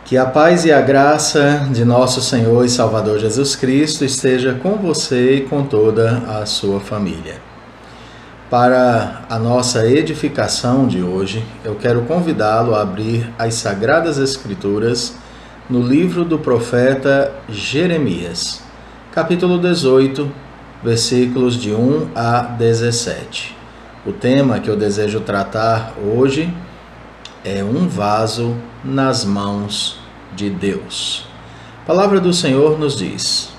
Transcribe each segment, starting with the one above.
Que a paz e a graça de nosso Senhor e Salvador Jesus Cristo esteja com você e com toda a sua família. Para a nossa edificação de hoje, eu quero convidá-lo a abrir as Sagradas Escrituras no livro do profeta Jeremias, capítulo 18, versículos de 1 a 17. O tema que eu desejo tratar hoje é um vaso nas mãos de Deus. A palavra do Senhor nos diz: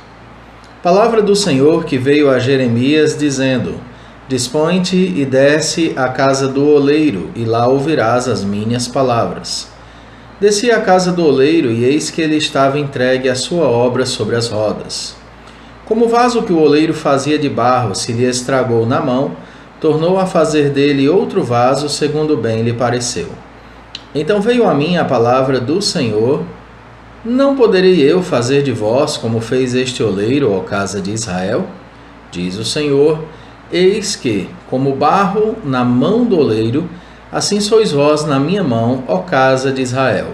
Palavra do Senhor que veio a Jeremias dizendo: Dispõe-te e desce à casa do oleiro, e lá ouvirás as minhas palavras. Desci à casa do oleiro, e eis que ele estava entregue à sua obra sobre as rodas. Como o vaso que o oleiro fazia de barro se lhe estragou na mão, tornou a fazer dele outro vaso, segundo bem lhe pareceu. Então veio a mim a palavra do Senhor: Não poderei eu fazer de vós como fez este oleiro, ó casa de Israel? Diz o Senhor: Eis que, como barro na mão do oleiro, assim sois vós na minha mão, ó casa de Israel.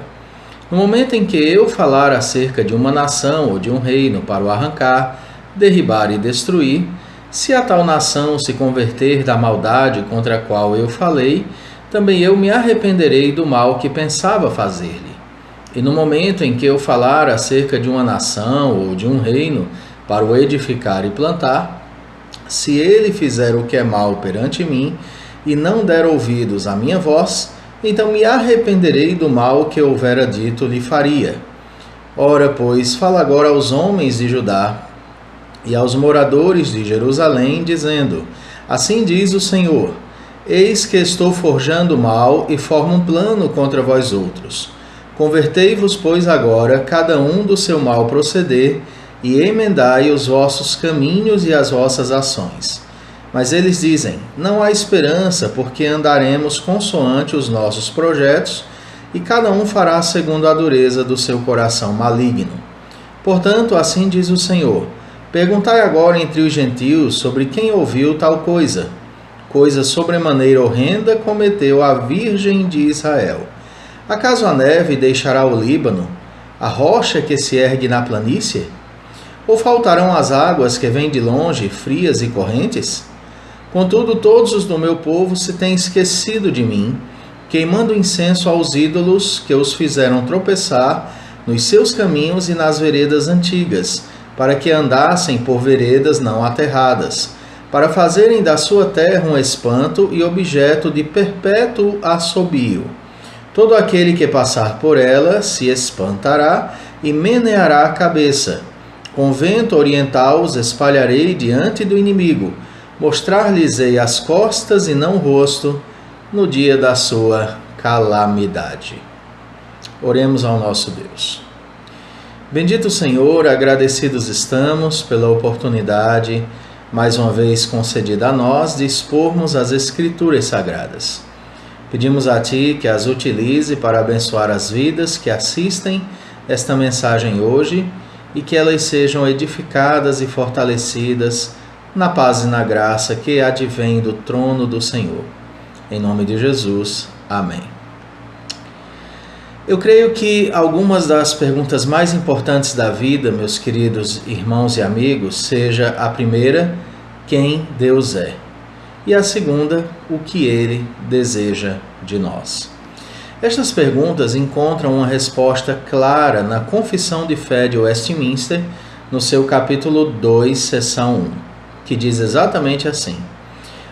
No momento em que eu falar acerca de uma nação ou de um reino para o arrancar, derribar e destruir, se a tal nação se converter da maldade contra a qual eu falei, também eu me arrependerei do mal que pensava fazer-lhe. E no momento em que eu falar acerca de uma nação ou de um reino para o edificar e plantar, se ele fizer o que é mal perante mim e não der ouvidos à minha voz, então me arrependerei do mal que houvera dito lhe faria. Ora, pois, fala agora aos homens de Judá e aos moradores de Jerusalém, dizendo: Assim diz o Senhor: Eis que estou forjando mal e formo um plano contra vós outros. Convertei-vos, pois, agora, cada um do seu mau proceder, e emendai os vossos caminhos e as vossas ações. Mas eles dizem: Não há esperança, porque andaremos consoante os nossos projetos, e cada um fará segundo a dureza do seu coração maligno. Portanto, assim diz o Senhor: Perguntai agora entre os gentios sobre quem ouviu tal coisa. Coisa sobremaneira horrenda cometeu a Virgem de Israel. Acaso a neve deixará o Líbano, a rocha que se ergue na planície? Ou faltarão as águas que vêm de longe, frias e correntes? Contudo, todos os do meu povo se têm esquecido de mim, queimando incenso aos ídolos que os fizeram tropeçar nos seus caminhos e nas veredas antigas, para que andassem por veredas não aterradas, para fazerem da sua terra um espanto e objeto de perpétuo assobio. Todo aquele que passar por ela se espantará e meneará a cabeça. Com vento oriental os espalharei diante do inimigo, mostrar-lhes-ei as costas e não o rosto, no dia da sua calamidade. Oremos ao nosso Deus. Bendito Senhor, agradecidos estamos pela oportunidade mais uma vez concedida a nós, de expormos as Escrituras Sagradas. Pedimos a Ti que as utilize para abençoar as vidas que assistem esta mensagem hoje e que elas sejam edificadas e fortalecidas na paz e na graça que advém do trono do Senhor. Em nome de Jesus. Amém. Eu creio que algumas das perguntas mais importantes da vida, meus queridos irmãos e amigos, seja a primeira: quem Deus é? E a segunda: o que Ele deseja de nós? Estas perguntas encontram uma resposta clara na Confissão de Fé de Westminster, no seu capítulo 2, seção 1, que diz exatamente assim: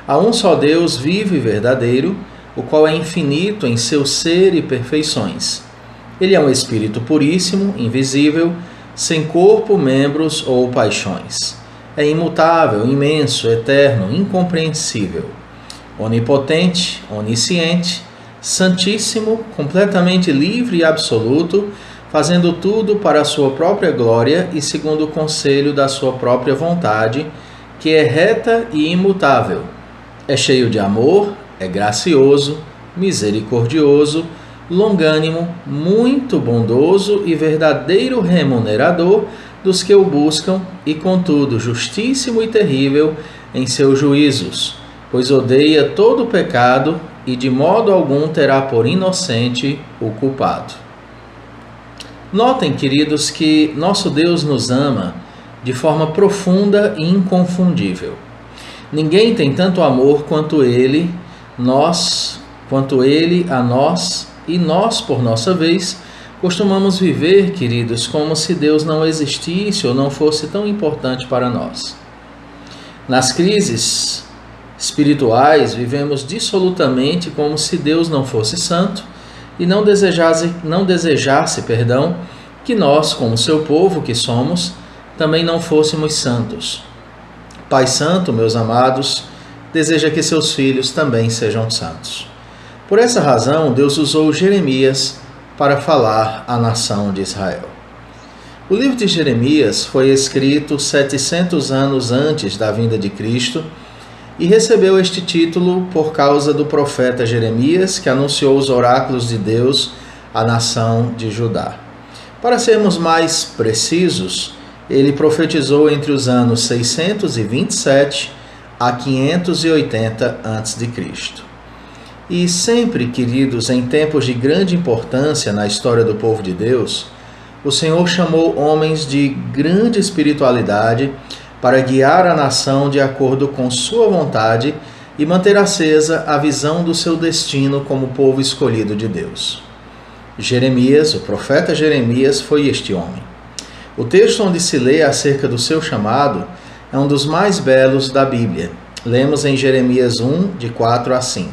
Há um só Deus vivo e verdadeiro, o qual é infinito em seu ser e perfeições. Ele é um Espírito puríssimo, invisível, sem corpo, membros ou paixões. É imutável, imenso, eterno, incompreensível. Onipotente, onisciente, santíssimo, completamente livre e absoluto, fazendo tudo para a sua própria glória e segundo o conselho da sua própria vontade, que é reta e imutável. É cheio de amor, é gracioso, misericordioso, longânimo, muito bondoso e verdadeiro remunerador dos que o buscam e, contudo, justíssimo e terrível em seus juízos, pois odeia todo o pecado e de modo algum terá por inocente o culpado. Notem, queridos, que nosso Deus nos ama de forma profunda e inconfundível. Ninguém tem tanto amor quanto Ele a nós, e nós, por nossa vez, costumamos viver, queridos, como se Deus não existisse ou não fosse tão importante para nós. Nas crises espirituais, vivemos dissolutamente como se Deus não fosse santo e não desejasse, que nós, como seu povo que somos, também não fôssemos santos. Pai Santo, meus amados, deseja que seus filhos também sejam santos. Por essa razão, Deus usou Jeremias para falar à nação de Israel. O livro de Jeremias foi escrito 700 anos antes da vinda de Cristo e recebeu este título por causa do profeta Jeremias, que anunciou os oráculos de Deus à nação de Judá. Para sermos mais precisos, ele profetizou entre os anos 627 a 580 a.C. E sempre, queridos, em tempos de grande importância na história do povo de Deus, o Senhor chamou homens de grande espiritualidade para guiar a nação de acordo com sua vontade e manter acesa a visão do seu destino como povo escolhido de Deus. Jeremias, o profeta Jeremias, foi este homem. O texto onde se lê acerca do seu chamado é um dos mais belos da Bíblia. Lemos em Jeremias 1, de 4 a 5.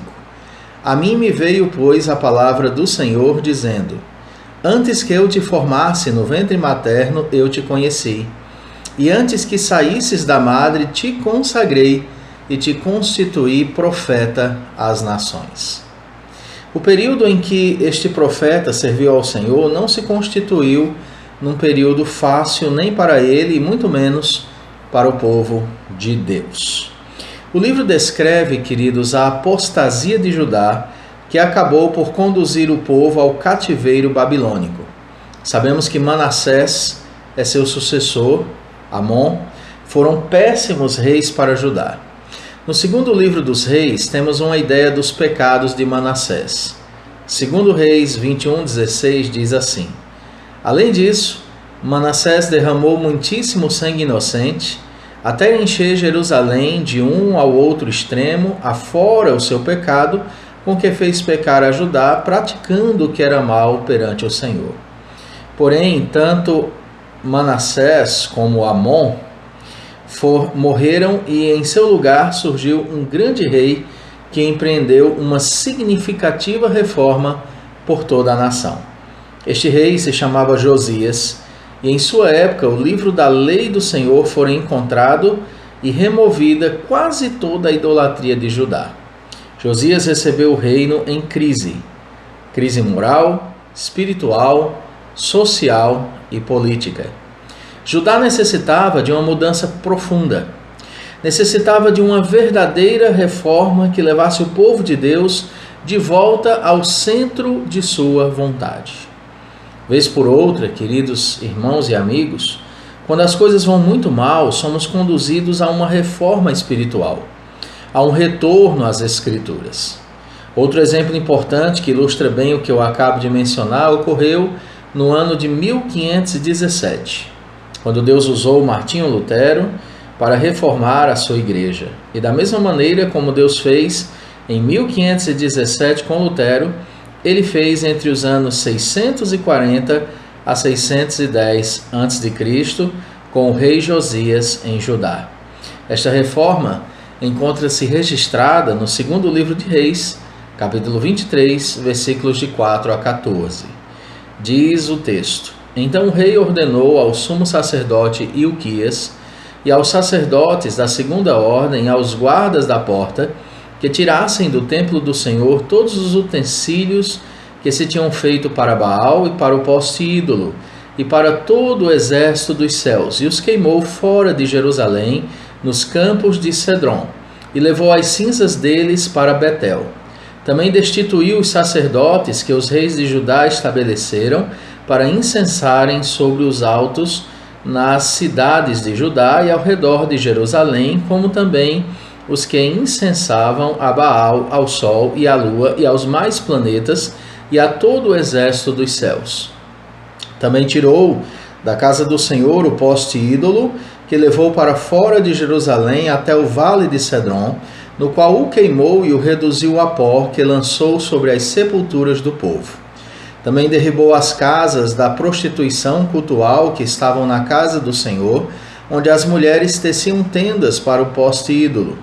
A mim me veio, pois, a palavra do Senhor, dizendo: Antes que eu te formasse no ventre materno, eu te conheci. E antes que saísses da madre, te consagrei e te constituí profeta às nações. O período em que este profeta serviu ao Senhor não se constituiu num período fácil nem para ele e muito menos para o povo de Deus. O livro descreve, queridos, a apostasia de Judá, que acabou por conduzir o povo ao cativeiro babilônico. Sabemos que Manassés é seu sucessor, Amon, foram péssimos reis para Judá. No segundo livro dos reis, temos uma ideia dos pecados de Manassés. Segundo Reis 21:16 diz assim: Além disso, Manassés derramou muitíssimo sangue inocente, até encher Jerusalém de um ao outro extremo, afora o seu pecado, com que fez pecar a Judá, praticando o que era mal perante o Senhor. Porém, tanto Manassés como Amon morreram, e em seu lugar surgiu um grande rei que empreendeu uma significativa reforma por toda a nação. Este rei se chamava Josias, e em sua época o livro da lei do Senhor foi encontrado e removida quase toda a idolatria de Judá. Josias recebeu o reino em crise moral, espiritual, social e política. Judá necessitava de uma mudança profunda. Necessitava de uma verdadeira reforma que levasse o povo de Deus de volta ao centro de sua vontade. Vez por outra, queridos irmãos e amigos, quando as coisas vão muito mal, somos conduzidos a uma reforma espiritual, a um retorno às Escrituras. Outro exemplo importante que ilustra bem o que eu acabo de mencionar ocorreu no ano de 1517, quando Deus usou Martinho Lutero para reformar a sua igreja. E da mesma maneira como Deus fez em 1517 com Lutero, ele fez entre os anos 640 a 610 a.C. com o rei Josias em Judá. Esta reforma encontra-se registrada no segundo livro de Reis, capítulo 23, versículos de 4 a 14. Diz o texto: Então o rei ordenou ao sumo sacerdote Ilquias e aos sacerdotes da segunda ordem, aos guardas da porta, que tirassem do templo do Senhor todos os utensílios que se tinham feito para Baal e para o poste ídolo, e para todo o exército dos céus, e os queimou fora de Jerusalém, nos campos de Cedron, e levou as cinzas deles para Betel. Também destituiu os sacerdotes que os reis de Judá estabeleceram para incensarem sobre os altos nas cidades de Judá e ao redor de Jerusalém, como também os que incensavam a Baal, ao sol e à lua e aos mais planetas e a todo o exército dos céus. Também tirou da casa do Senhor o poste ídolo, que levou para fora de Jerusalém até o vale de Cedron, no qual o queimou e o reduziu a pó, que lançou sobre as sepulturas do povo. Também derribou as casas da prostituição cultual que estavam na casa do Senhor, onde as mulheres teciam tendas para o poste ídolo.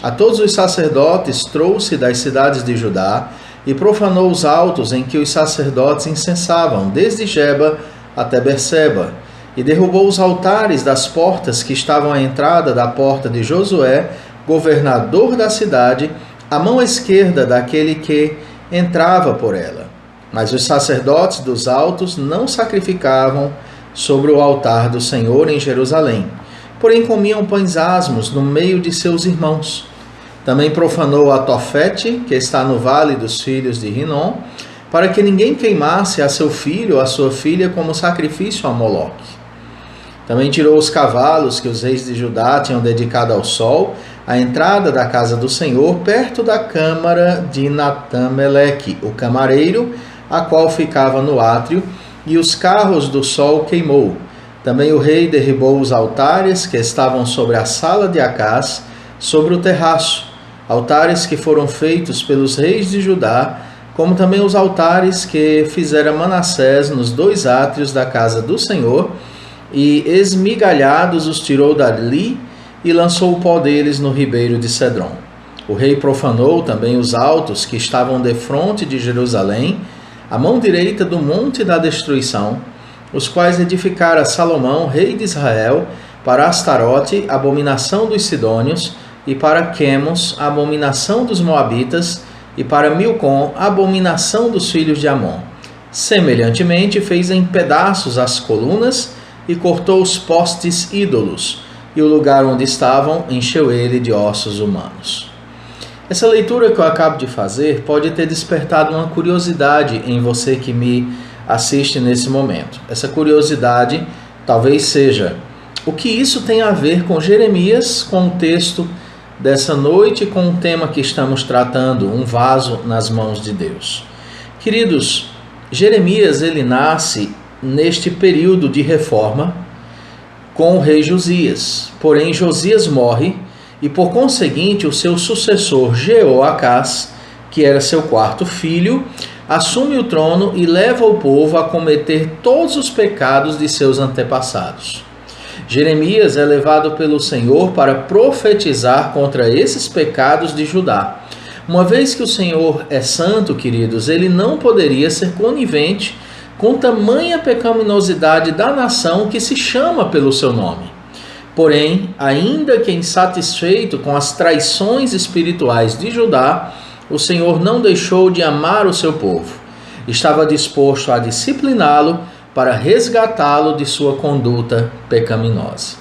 A todos os sacerdotes trouxe das cidades de Judá e profanou os altos em que os sacerdotes incensavam, desde Geba até Berseba, e derrubou os altares das portas que estavam à entrada da porta de Josué, governador da cidade, à mão esquerda daquele que entrava por ela. Mas os sacerdotes dos altos não sacrificavam sobre o altar do Senhor em Jerusalém, porém comiam pães asmos no meio de seus irmãos. Também profanou a Tofete, que está no vale dos filhos de Rinom, para que ninguém queimasse a seu filho ou a sua filha como sacrifício a Moloque. Também tirou os cavalos que os reis de Judá tinham dedicado ao sol, à entrada da casa do Senhor, perto da câmara de Natã-Meleque, o camareiro, a qual ficava no átrio, e os carros do sol queimou. Também o rei derribou os altares que estavam sobre a sala de Acás, sobre o terraço, altares que foram feitos pelos reis de Judá, como também os altares que fizera Manassés nos dois átrios da casa do Senhor, e esmigalhados os tirou dali e lançou o pó deles no ribeiro de Cedron. O rei profanou também os altos que estavam defronte de Jerusalém, à mão direita do monte da destruição, os quais edificara Salomão, rei de Israel, para Astarote, abominação dos sidônios, e para Quemos, abominação dos moabitas, e para Milcom, abominação dos filhos de Amon. Semelhantemente fez em pedaços as colunas e cortou os postes ídolos, e o lugar onde estavam encheu ele de ossos humanos. Essa leitura que eu acabo de fazer pode ter despertado uma curiosidade em você que me assiste nesse momento. Essa curiosidade talvez seja: o que isso tem a ver com Jeremias, com o texto dessa noite, com o tema que estamos tratando, um vaso nas mãos de Deus? Queridos, Jeremias ele nasce neste período de reforma com o rei Josias. Porém, Josias morre e, por conseguinte, o seu sucessor Jeoacás, que era seu quarto filho, assume o trono e leva o povo a cometer todos os pecados de seus antepassados. Jeremias é levado pelo Senhor para profetizar contra esses pecados de Judá. Uma vez que o Senhor é santo, queridos, ele não poderia ser conivente com tamanha pecaminosidade da nação que se chama pelo seu nome. Porém, ainda que insatisfeito com as traições espirituais de Judá, o Senhor não deixou de amar o seu povo. Estava disposto a discipliná-lo para resgatá-lo de sua conduta pecaminosa.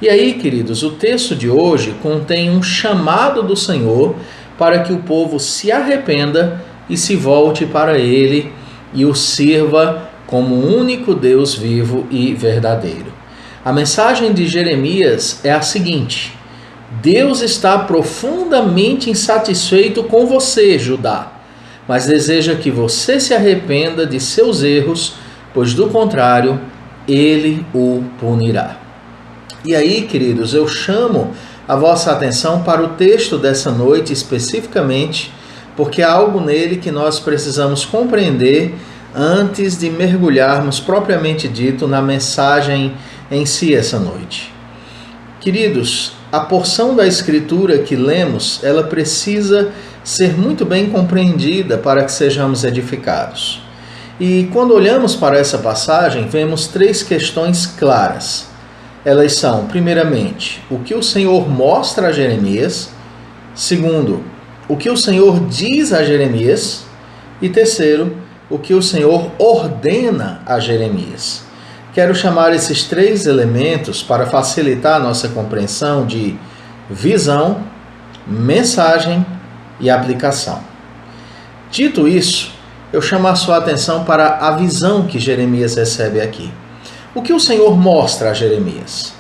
E aí, queridos, o texto de hoje contém um chamado do Senhor para que o povo se arrependa e se volte para ele e o sirva como o único Deus vivo e verdadeiro. A mensagem de Jeremias é a seguinte: Deus está profundamente insatisfeito com você, Judá, mas deseja que você se arrependa de seus erros, pois do contrário, ele o punirá. E aí, queridos, eu chamo a vossa atenção para o texto dessa noite especificamente, porque há algo nele que nós precisamos compreender antes de mergulharmos propriamente dito na mensagem em si essa noite. Queridos, a porção da Escritura que lemos, ela precisa ser muito bem compreendida para que sejamos edificados. E quando olhamos para essa passagem, vemos três questões claras. Elas são, primeiramente, o que o Senhor mostra a Jeremias. Segundo, o que o Senhor diz a Jeremias. E terceiro, o que o Senhor ordena a Jeremias. Quero chamar esses três elementos para facilitar a nossa compreensão de visão, mensagem e aplicação. Dito isso, eu chamo a sua atenção para a visão que Jeremias recebe aqui. O que o Senhor mostra a Jeremias?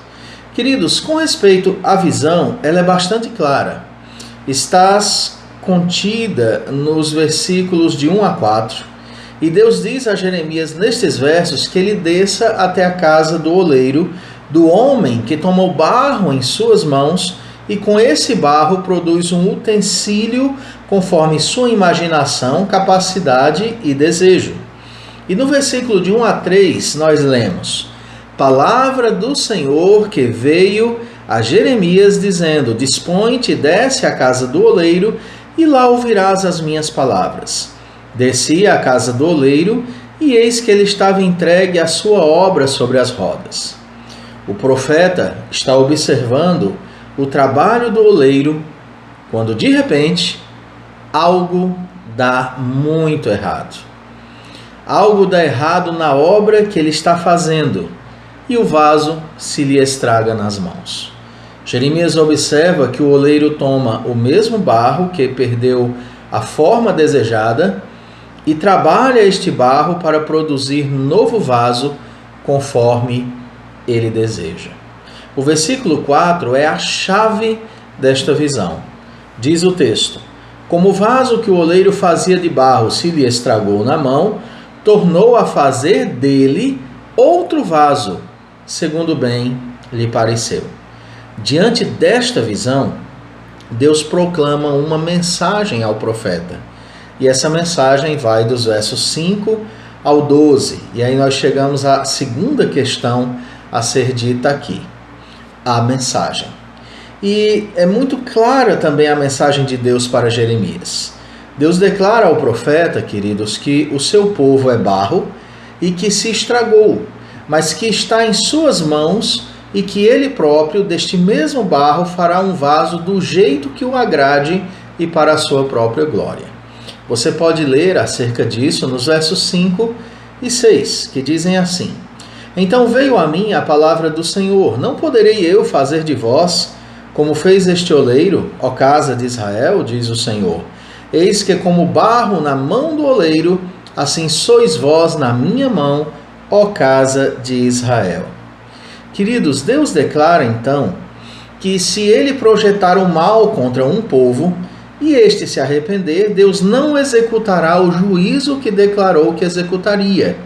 Queridos, com respeito à visão, ela é bastante clara. Está contida nos versículos de 1 a 4, E Deus diz a Jeremias nestes versos que ele desça até a casa do oleiro, do homem que tomou barro em suas mãos e com esse barro produz um utensílio conforme sua imaginação, capacidade e desejo. E no versículo de 1 a 3 nós lemos: Palavra do Senhor que veio a Jeremias dizendo: Dispõe-te e desce à casa do oleiro e lá ouvirás as minhas palavras. Desci à casa do oleiro e eis que ele estava entregue à sua obra sobre as rodas. O profeta está observando o trabalho do oleiro quando de repente algo dá muito errado. Algo dá errado na obra que ele está fazendo e o vaso se lhe estraga nas mãos. Jeremias observa que o oleiro toma o mesmo barro que perdeu a forma desejada e trabalha este barro para produzir novo vaso conforme ele deseja. O versículo 4 é a chave desta visão. Diz o texto: Como o vaso que o oleiro fazia de barro se lhe estragou na mão, tornou a fazer dele outro vaso, segundo bem lhe pareceu. Diante desta visão, Deus proclama uma mensagem ao profeta. E essa mensagem vai dos versos 5 ao 12. E aí nós chegamos à segunda questão a ser dita aqui: a mensagem. E é muito clara também a mensagem de Deus para Jeremias. Deus declara ao profeta, queridos, que o seu povo é barro e que se estragou, mas que está em suas mãos e que ele próprio, deste mesmo barro, fará um vaso do jeito que o agrade e para a sua própria glória. Você pode ler acerca disso nos versos 5 e 6, que dizem assim: Então veio a mim a palavra do Senhor: Não poderei eu fazer de vós como fez este oleiro, ó casa de Israel, diz o Senhor. Eis que como barro na mão do oleiro, assim sois vós na minha mão, ó casa de Israel. Queridos, Deus declara então que se ele projetar o mal contra um povo e este se arrepender, Deus não executará o juízo que declarou que executaria.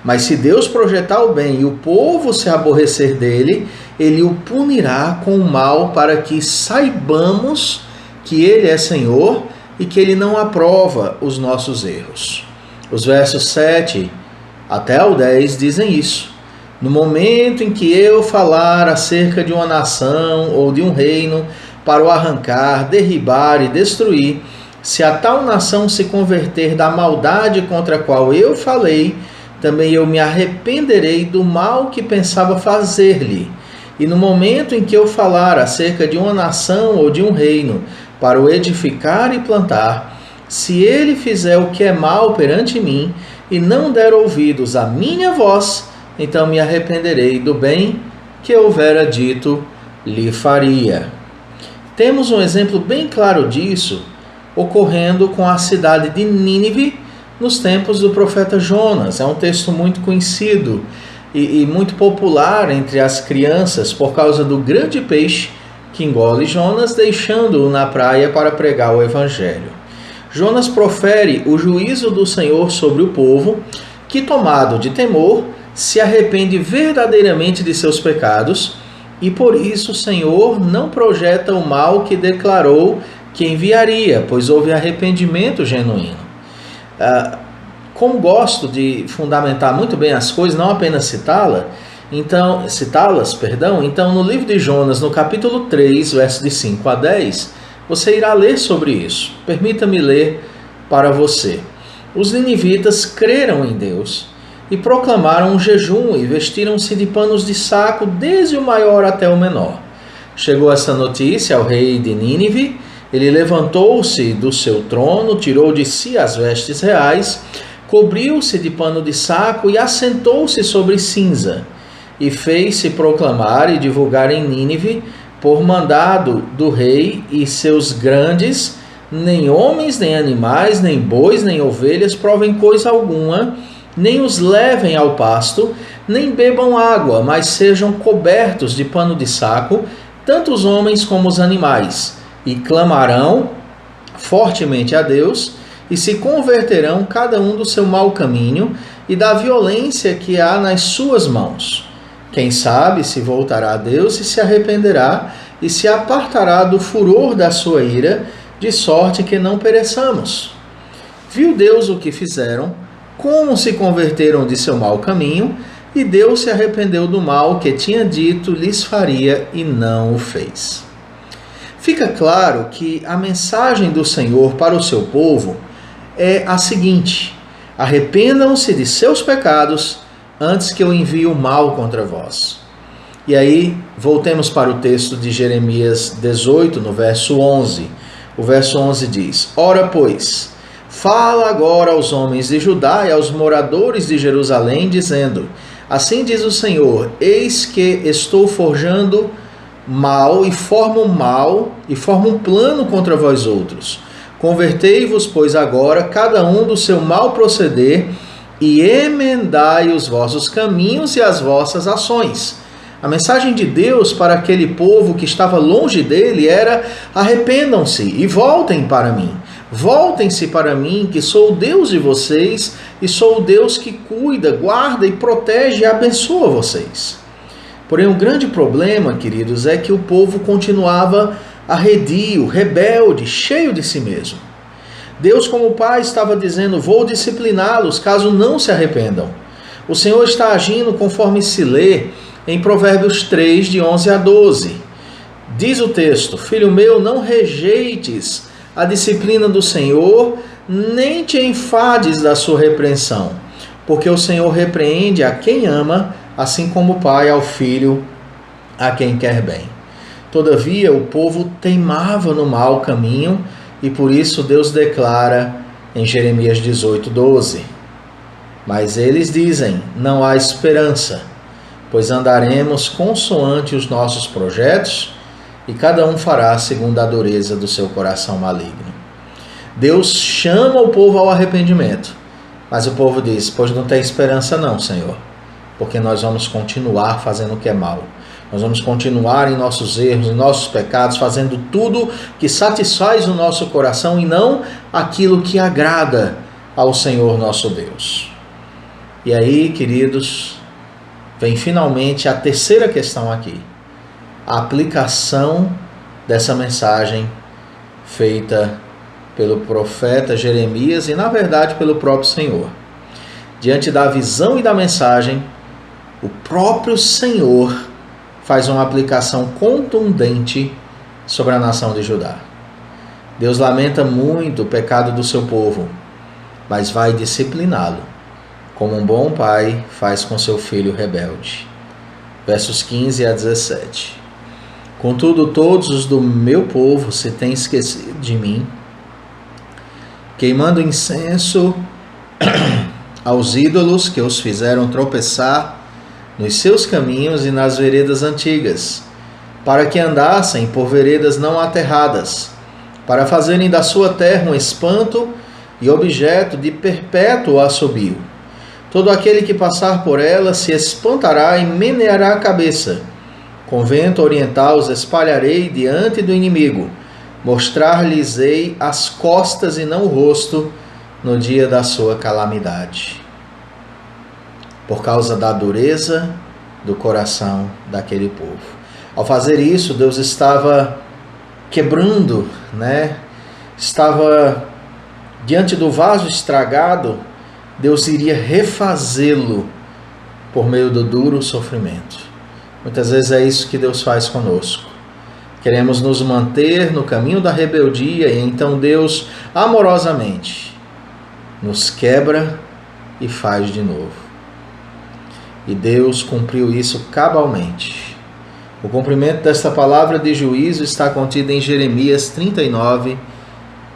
Mas se Deus projetar o bem e o povo se aborrecer dele, ele o punirá com o mal para que saibamos que ele é Senhor e que ele não aprova os nossos erros. Os versos 7 até o 10 dizem isso. No momento em que eu falar acerca de uma nação ou de um reino para o arrancar, derribar e destruir, se a tal nação se converter da maldade contra a qual eu falei, também eu me arrependerei do mal que pensava fazer-lhe. E no momento em que eu falar acerca de uma nação ou de um reino para o edificar e plantar, se ele fizer o que é mal perante mim e não der ouvidos à minha voz, então me arrependerei do bem que eu houvera dito lhe faria. Temos um exemplo bem claro disso ocorrendo com a cidade de Nínive nos tempos do profeta Jonas. É um texto muito conhecido e muito popular entre as crianças por causa do grande peixe que engole Jonas, deixando-o na praia para pregar o evangelho. Jonas profere o juízo do Senhor sobre o povo, que, tomado de temor, se arrepende verdadeiramente de seus pecados, e por isso o Senhor não projeta o mal que declarou que enviaria, pois houve arrependimento genuíno. Como gosto de fundamentar muito bem as coisas, não apenas citá-las, então no livro de Jonas, no capítulo 3, versos de 5 a 10, você irá ler sobre isso. Permita-me ler para você. Os ninivitas creram em Deus e proclamaram um jejum e vestiram-se de panos de saco, desde o maior até o menor. Chegou essa notícia ao rei de Nínive. Ele levantou-se do seu trono, tirou de si as vestes reais, cobriu-se de pano de saco e assentou-se sobre cinza. E fez-se proclamar e divulgar em Nínive, por mandado do rei e seus grandes: nem homens, nem animais, nem bois, nem ovelhas provem coisa alguma, nem os levem ao pasto, nem bebam água, mas sejam cobertos de pano de saco, tanto os homens como os animais, e clamarão fortemente a Deus, e se converterão cada um do seu mau caminho e da violência que há nas suas mãos. Quem sabe se voltará a Deus e se arrependerá e se apartará do furor da sua ira, de sorte que não pereçamos. Viu Deus o que fizeram, como se converteram de seu mau caminho, e Deus se arrependeu do mal que tinha dito lhes faria e não o fez. Fica claro que a mensagem do Senhor para o seu povo é a seguinte: arrependam-se de seus pecados antes que eu envie o mal contra vós. E aí, voltemos para o texto de Jeremias 18, no verso 11. O verso 11 diz: Ora, pois, fala agora aos homens de Judá e aos moradores de Jerusalém, dizendo: Assim diz o Senhor, eis que estou forjando mal e formo um plano contra vós outros. Convertei-vos, pois, agora, cada um do seu mal proceder, e emendai os vossos caminhos e as vossas ações. A mensagem de Deus para aquele povo que estava longe dele era: arrependam-se e voltem para mim. Voltem-se para mim, que sou o Deus de vocês e sou o Deus que cuida, guarda e protege e abençoa vocês. Porém, o grande problema, queridos, é que o povo continuava arredio, rebelde, cheio de si mesmo. Deus, como Pai, estava dizendo: vou discipliná-los caso não se arrependam. O Senhor está agindo conforme se lê em Provérbios 3, de 11 a 12. Diz o texto: Filho meu, não rejeites a disciplina do Senhor, nem te enfades da sua repreensão, porque o Senhor repreende a quem ama, assim como o Pai ao Filho, a quem quer bem. Todavia, o povo teimava no mau caminho, e por isso Deus declara em Jeremias 18, 12: Mas eles dizem: não há esperança, pois andaremos consoante os nossos projetos, e cada um fará segundo a dureza do seu coração maligno. Deus chama o povo ao arrependimento, mas o povo diz: pois não tem esperança não, Senhor, porque nós vamos continuar fazendo o que é mal. Nós vamos continuar em nossos erros, em nossos pecados, fazendo tudo que satisfaz o nosso coração e não aquilo que agrada ao Senhor nosso Deus. E aí, queridos, vem finalmente a terceira questão aqui: a aplicação dessa mensagem feita pelo profeta Jeremias e, na verdade, pelo próprio Senhor. Diante da visão e da mensagem, o próprio Senhor faz uma aplicação contundente sobre a nação de Judá. Deus lamenta muito o pecado do seu povo, mas vai discipliná-lo, como um bom pai faz com seu filho rebelde. Versos 15 a 17. Contudo, todos os do meu povo se têm esquecido de mim, queimando incenso aos ídolos que os fizeram tropeçar nos seus caminhos e nas veredas antigas, para que andassem por veredas não aterradas, para fazerem da sua terra um espanto e objeto de perpétuo assobio. Todo aquele que passar por ela se espantará e meneará a cabeça. Com vento oriental os espalharei diante do inimigo, mostrar-lhes-ei as costas e não o rosto no dia da sua calamidade, por causa da dureza do coração daquele povo. Ao fazer isso, Deus estava quebrando, Estava diante do vaso estragado, Deus iria refazê-lo por meio do duro sofrimento. Muitas vezes é isso que Deus faz conosco. Queremos nos manter no caminho da rebeldia e então Deus, amorosamente, nos quebra e faz de novo. E Deus cumpriu isso cabalmente. O cumprimento desta palavra de juízo está contido em Jeremias 39,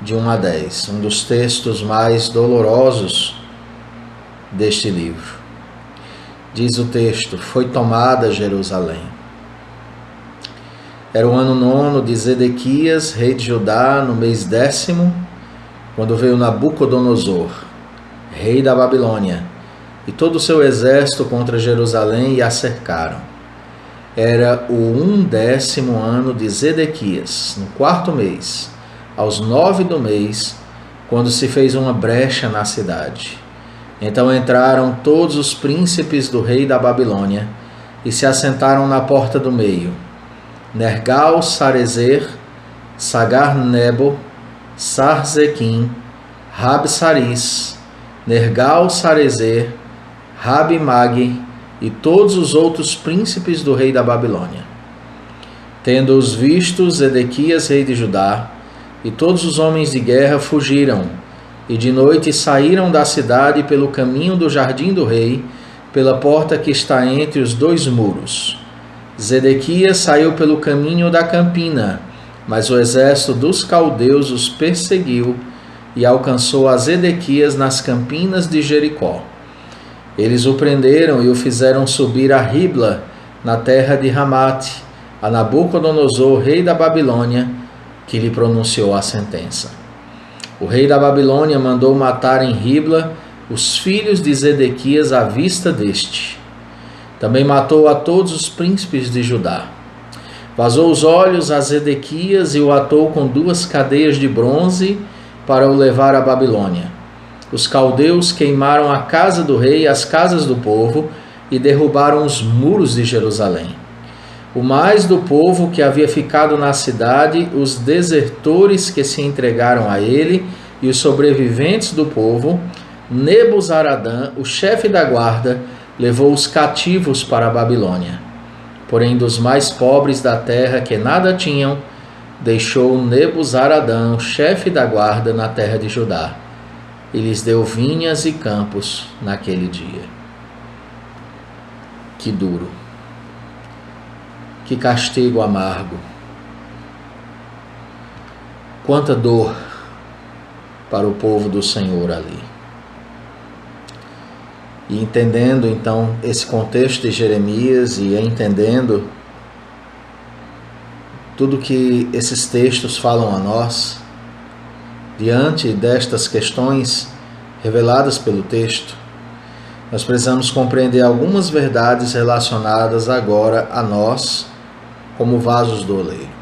de 1 a 10, um dos textos mais dolorosos deste livro. Diz o texto: foi tomada Jerusalém. Era o ano 9 de Zedequias, rei de Judá, no mês 10º, quando veio Nabucodonosor, rei da Babilônia, e todo o seu exército contra Jerusalém e a cercaram. Era o 11º ano de Zedequias, no 4º mês, aos 9 do mês, quando se fez uma brecha na cidade. Então entraram todos os príncipes do rei da Babilônia e se assentaram na porta do meio: Nergal-Sarezer, Sagar-Nebo, Sarzequim, Rabsaris, Nergal-Sarezer, Rabi-Mag e todos os outros príncipes do rei da Babilônia. Tendo-os visto, Zedequias, rei de Judá, e todos os homens de guerra fugiram, e de noite saíram da cidade pelo caminho do jardim do rei, pela porta que está entre os dois muros. Zedequias saiu pelo caminho da campina, mas o exército dos caldeus os perseguiu e alcançou a Zedequias nas campinas de Jericó. Eles o prenderam e o fizeram subir a Ribla, na terra de Ramate, a Nabucodonosor, rei da Babilônia, que lhe pronunciou a sentença. O rei da Babilônia mandou matar em Ribla os filhos de Zedequias à vista deste. Também matou a todos os príncipes de Judá. Vazou os olhos a Zedequias e o atou com 2 cadeias de bronze para o levar à Babilônia. Os caldeus queimaram a casa do rei e as casas do povo e derrubaram os muros de Jerusalém. O mais do povo que havia ficado na cidade, os desertores que se entregaram a ele e os sobreviventes do povo, Nebuzaradã, o chefe da guarda, levou os cativos para a Babilônia. Porém, dos mais pobres da terra que nada tinham, deixou Nebuzaradã, o chefe da guarda, na terra de Judá, e lhes deu vinhas e campos naquele dia. Que duro! Que castigo amargo! Quanta dor para o povo do Senhor ali. E entendendo então esse contexto de Jeremias e entendendo tudo que esses textos falam a nós, diante destas questões reveladas pelo texto, nós precisamos compreender algumas verdades relacionadas agora a nós como vasos do oleiro.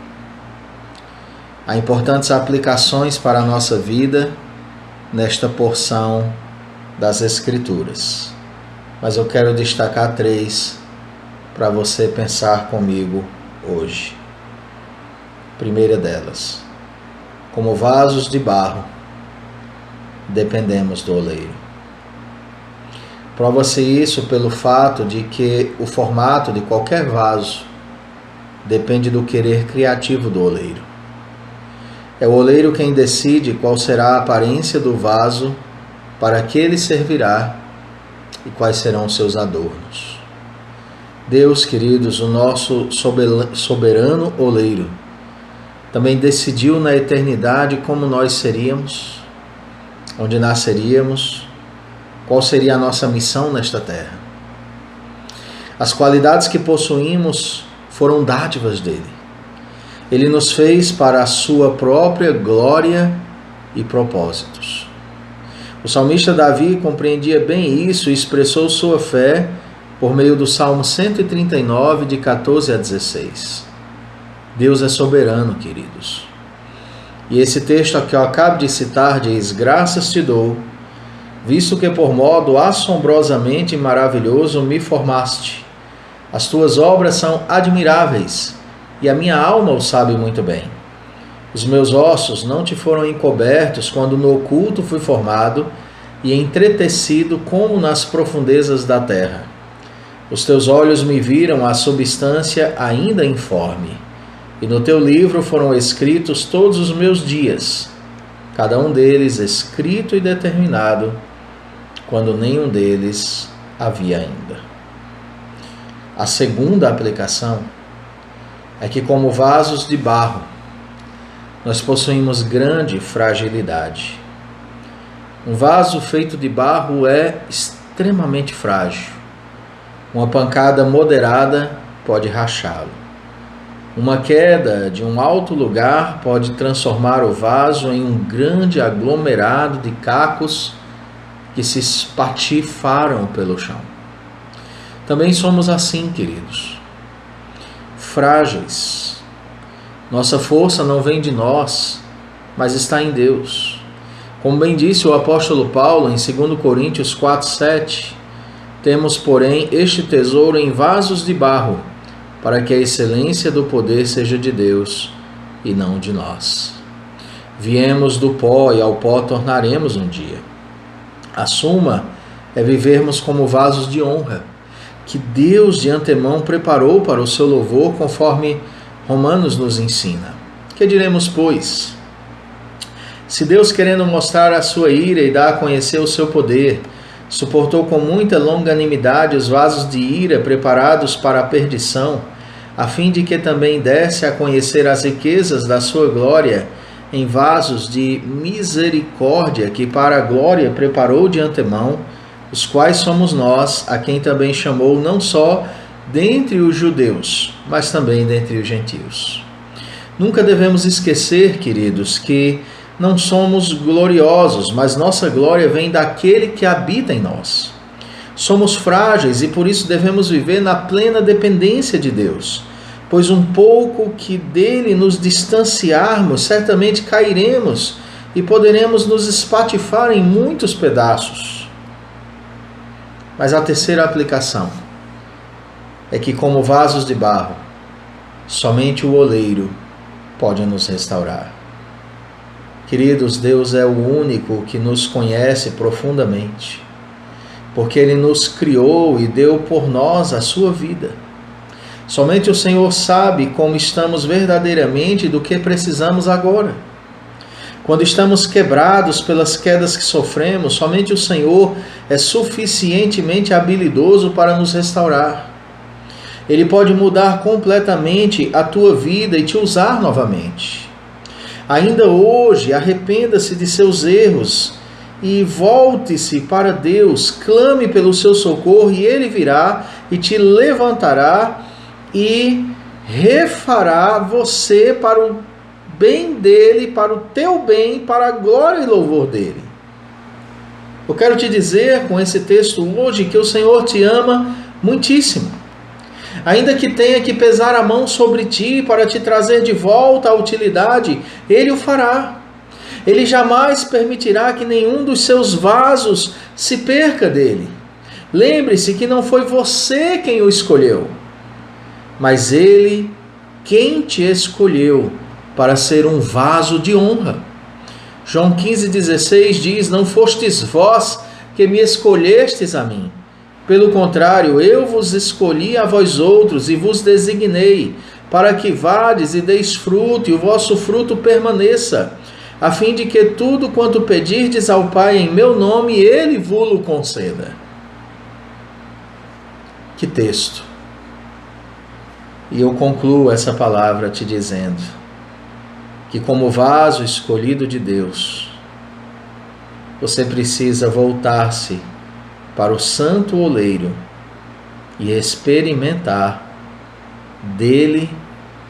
Há importantes aplicações para a nossa vida nesta porção das Escrituras, mas eu quero destacar 3 para você pensar comigo hoje. Primeira delas: como vasos de barro, dependemos do oleiro. Prova-se isso pelo fato de que o formato de qualquer vaso depende do querer criativo do oleiro. É o oleiro quem decide qual será a aparência do vaso para que ele servirá e quais serão os seus adornos. Deus, queridos, o nosso soberano oleiro, também decidiu na eternidade como nós seríamos, onde nasceríamos, qual seria a nossa missão nesta terra. As qualidades que possuímos foram dádivas dele. Ele nos fez para a sua própria glória e propósitos. O salmista Davi compreendia bem isso e expressou sua fé por meio do Salmo 139, de 14 a 16. Deus é soberano, queridos. E esse texto que eu acabo de citar diz: graças te dou, visto que por modo assombrosamente maravilhoso me formaste. As tuas obras são admiráveis, e a minha alma o sabe muito bem. Os meus ossos não te foram encobertos quando no oculto fui formado e entretecido como nas profundezas da terra. Os teus olhos me viram a substância ainda informe, e no teu livro foram escritos todos os meus dias, cada um deles escrito e determinado, quando nenhum deles havia ainda. A segunda aplicação é que, como vasos de barro, nós possuímos grande fragilidade. Um vaso feito de barro é extremamente frágil. Uma pancada moderada pode rachá-lo. Uma queda de um alto lugar pode transformar o vaso em um grande aglomerado de cacos que se espatifaram pelo chão. Também somos assim, queridos, frágeis. Nossa força não vem de nós, mas está em Deus. Como bem disse o apóstolo Paulo em 2 Coríntios 4:7, temos, porém, este tesouro em vasos de barro, para que a excelência do poder seja de Deus e não de nós. Viemos do pó e ao pó tornaremos um dia. A suma é vivermos como vasos de honra, que Deus de antemão preparou para o seu louvor, conforme Romanos nos ensina. Que diremos, pois? Se Deus, querendo mostrar a sua ira e dar a conhecer o seu poder, suportou com muita longanimidade os vasos de ira preparados para a perdição, a fim de que também desse a conhecer as riquezas da sua glória em vasos de misericórdia, que para a glória preparou de antemão, os quais somos nós, a quem também chamou não só dentre os judeus, mas também dentre os gentios. Nunca devemos esquecer, queridos, que não somos gloriosos, mas nossa glória vem daquele que habita em nós. Somos frágeis e por isso devemos viver na plena dependência de Deus, pois um pouco que dele nos distanciarmos, certamente cairemos e poderemos nos espatifar em muitos pedaços. Mas a terceira aplicação é que, como vasos de barro, somente o oleiro pode nos restaurar. Queridos, Deus é o único que nos conhece profundamente, porque Ele nos criou e deu por nós a sua vida. Somente o Senhor sabe como estamos verdadeiramente e do que precisamos agora. Quando estamos quebrados pelas quedas que sofremos, somente o Senhor é suficientemente habilidoso para nos restaurar. Ele pode mudar completamente a tua vida e te usar novamente. Ainda hoje, arrependa-se de seus erros e volte-se para Deus, clame pelo seu socorro e Ele virá e te levantará e refará você para o bem dEle, para o teu bem, para a glória e louvor dEle. Eu quero te dizer com esse texto hoje que o Senhor te ama muitíssimo. Ainda que tenha que pesar a mão sobre ti para te trazer de volta à utilidade, Ele o fará. Ele jamais permitirá que nenhum dos seus vasos se perca dele. Lembre-se que não foi você quem o escolheu, mas Ele quem te escolheu para ser um vaso de honra. João 15,16 diz: não fostes vós que me escolhestes a mim. Pelo contrário, eu vos escolhi a vós outros e vos designei, para que vades e deis fruto, e o vosso fruto permaneça, a fim de que tudo quanto pedirdes ao Pai em meu nome, Ele vo-lo conceda. Que texto! E eu concluo essa palavra te dizendo que, como vaso escolhido de Deus, você precisa voltar-se para o santo oleiro e experimentar dele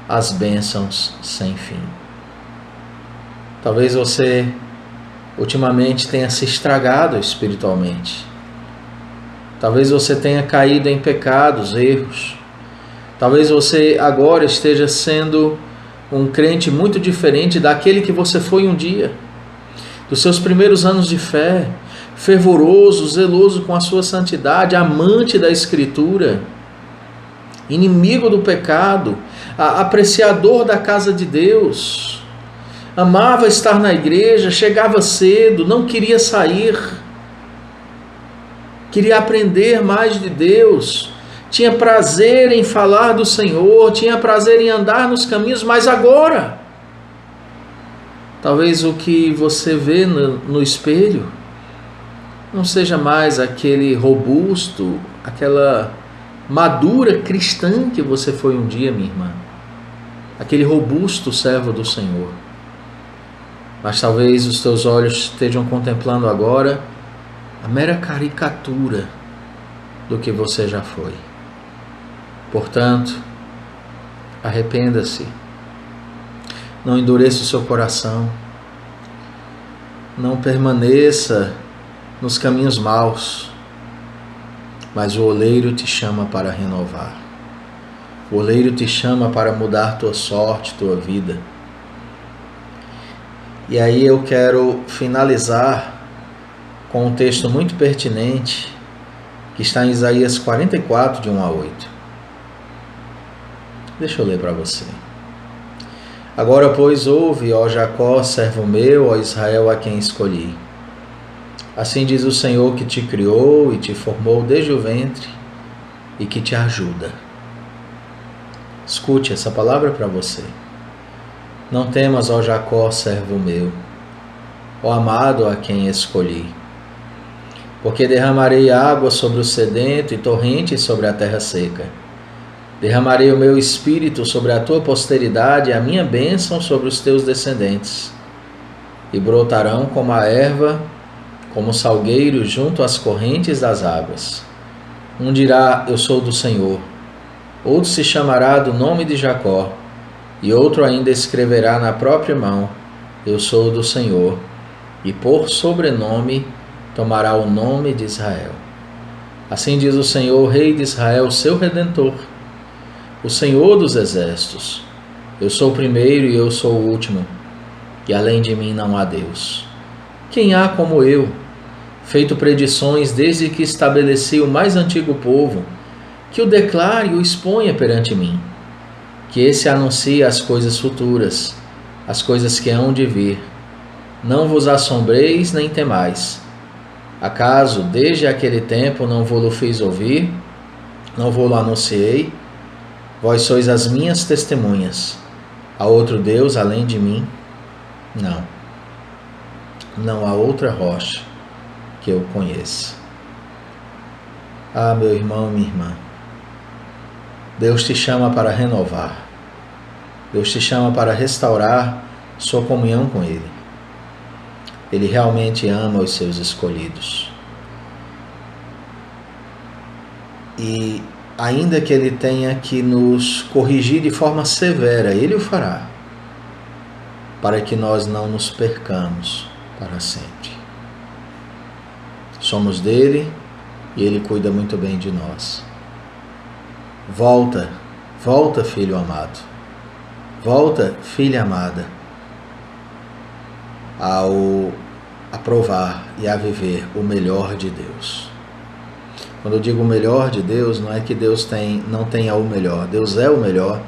as bênçãos sem fim. Talvez você ultimamente tenha se estragado espiritualmente. Talvez você tenha caído em pecados, erros. Talvez você agora esteja sendo um crente muito diferente daquele que você foi um dia. Dos seus primeiros anos de fé, fervoroso, zeloso com a sua santidade, amante da Escritura, inimigo do pecado, apreciador da casa de Deus, amava estar na igreja, chegava cedo, não queria sair, queria aprender mais de Deus, tinha prazer em falar do Senhor, tinha prazer em andar nos caminhos, mas agora, talvez o que você vê no espelho não seja mais aquele robusto, aquela madura cristã que você foi um dia, minha irmã. Aquele robusto servo do Senhor. Mas talvez os teus olhos estejam contemplando agora a mera caricatura do que você já foi. Portanto, arrependa-se. Não endureça o seu coração. Não permaneça nos caminhos maus, mas o oleiro te chama para renovar. O oleiro te chama para mudar tua sorte, tua vida. E aí eu quero finalizar com um texto muito pertinente que está em Isaías 44, de 1 a 8. Deixa eu ler para você. Agora, pois, ouve, ó Jacó, servo meu, ó Israel, a quem escolhi. Assim diz o Senhor que te criou e te formou desde o ventre e que te ajuda. Escute essa palavra para você. Não temas, ó Jacó, servo meu, ó amado a quem escolhi. Porque derramarei água sobre o sedento e torrentes sobre a terra seca. Derramarei o meu espírito sobre a tua posteridade e a minha bênção sobre os teus descendentes. E brotarão como a erva, como salgueiro junto às correntes das águas. Um dirá, eu sou do Senhor. Outro se chamará do nome de Jacó. E outro ainda escreverá na própria mão, eu sou do Senhor. E por sobrenome tomará o nome de Israel. Assim diz o Senhor, Rei de Israel, seu Redentor, o Senhor dos exércitos. Eu sou o primeiro e eu sou o último, e além de mim não há Deus. Quem há como eu, feito predições desde que estabeleci o mais antigo povo, que o declare e o exponha perante mim, que esse anuncie as coisas futuras, as coisas que hão de vir. Não vos assombreis nem temais. Acaso, desde aquele tempo, não vou-lo fiz ouvir, não vou-lo anunciei? Vós sois as minhas testemunhas. Há outro Deus além de mim? Não. Não há outra rocha que eu conheça. Ah, meu irmão, minha irmã, Deus te chama para renovar. Deus te chama para restaurar sua comunhão com Ele. Ele realmente ama os seus escolhidos. E ainda que Ele tenha que nos corrigir de forma severa, Ele o fará, para que nós não nos percamos para sempre. Somos dele e Ele cuida muito bem de nós. Volta, volta, filho amado. Volta, filha amada, a provar e a viver o melhor de Deus. Quando eu digo o melhor de Deus, não é que Deus não tenha o melhor. Deus é o melhor,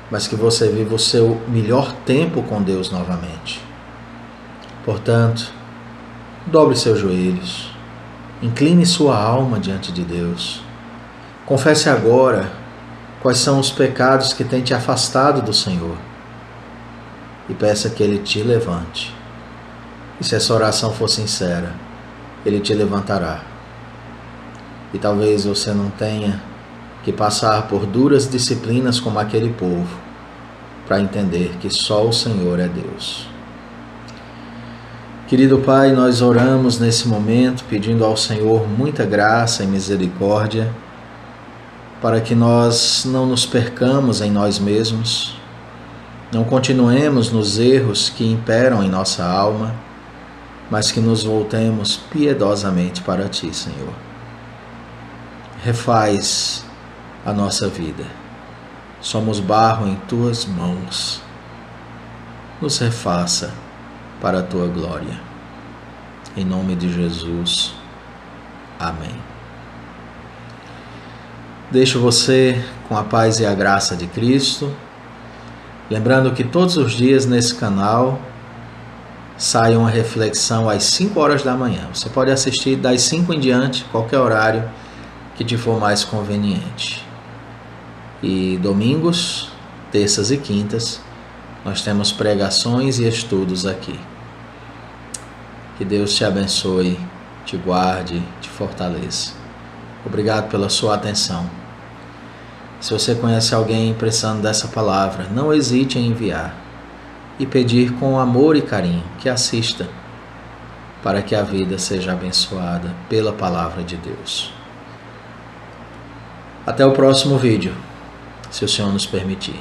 mas que você viva o seu melhor tempo com Deus novamente. Portanto, dobre seus joelhos, incline sua alma diante de Deus. Confesse agora quais são os pecados que têm te afastado do Senhor e peça que Ele te levante. E se essa oração for sincera, Ele te levantará. E talvez você não tenha que passar por duras disciplinas como aquele povo para entender que só o Senhor é Deus. Querido Pai, nós oramos nesse momento pedindo ao Senhor muita graça e misericórdia para que nós não nos percamos em nós mesmos, não continuemos nos erros que imperam em nossa alma, mas que nos voltemos piedosamente para Ti, Senhor. Refaz a nossa vida. Somos barro em Tuas mãos. Nos refaça para a Tua glória. Em nome de Jesus. Amém. Deixo você com a paz e a graça de Cristo. Lembrando que todos os dias nesse canal sai uma reflexão às 5 horas da manhã. Você pode assistir das 5 em diante, qualquer horário que te for mais conveniente. E domingos, terças e quintas, nós temos pregações e estudos aqui. Que Deus te abençoe, te guarde, te fortaleça. Obrigado pela sua atenção. Se você conhece alguém precisando dessa palavra, não hesite em enviar e pedir com amor e carinho que assista, para que a vida seja abençoada pela palavra de Deus. Até o próximo vídeo, se o Senhor nos permitir.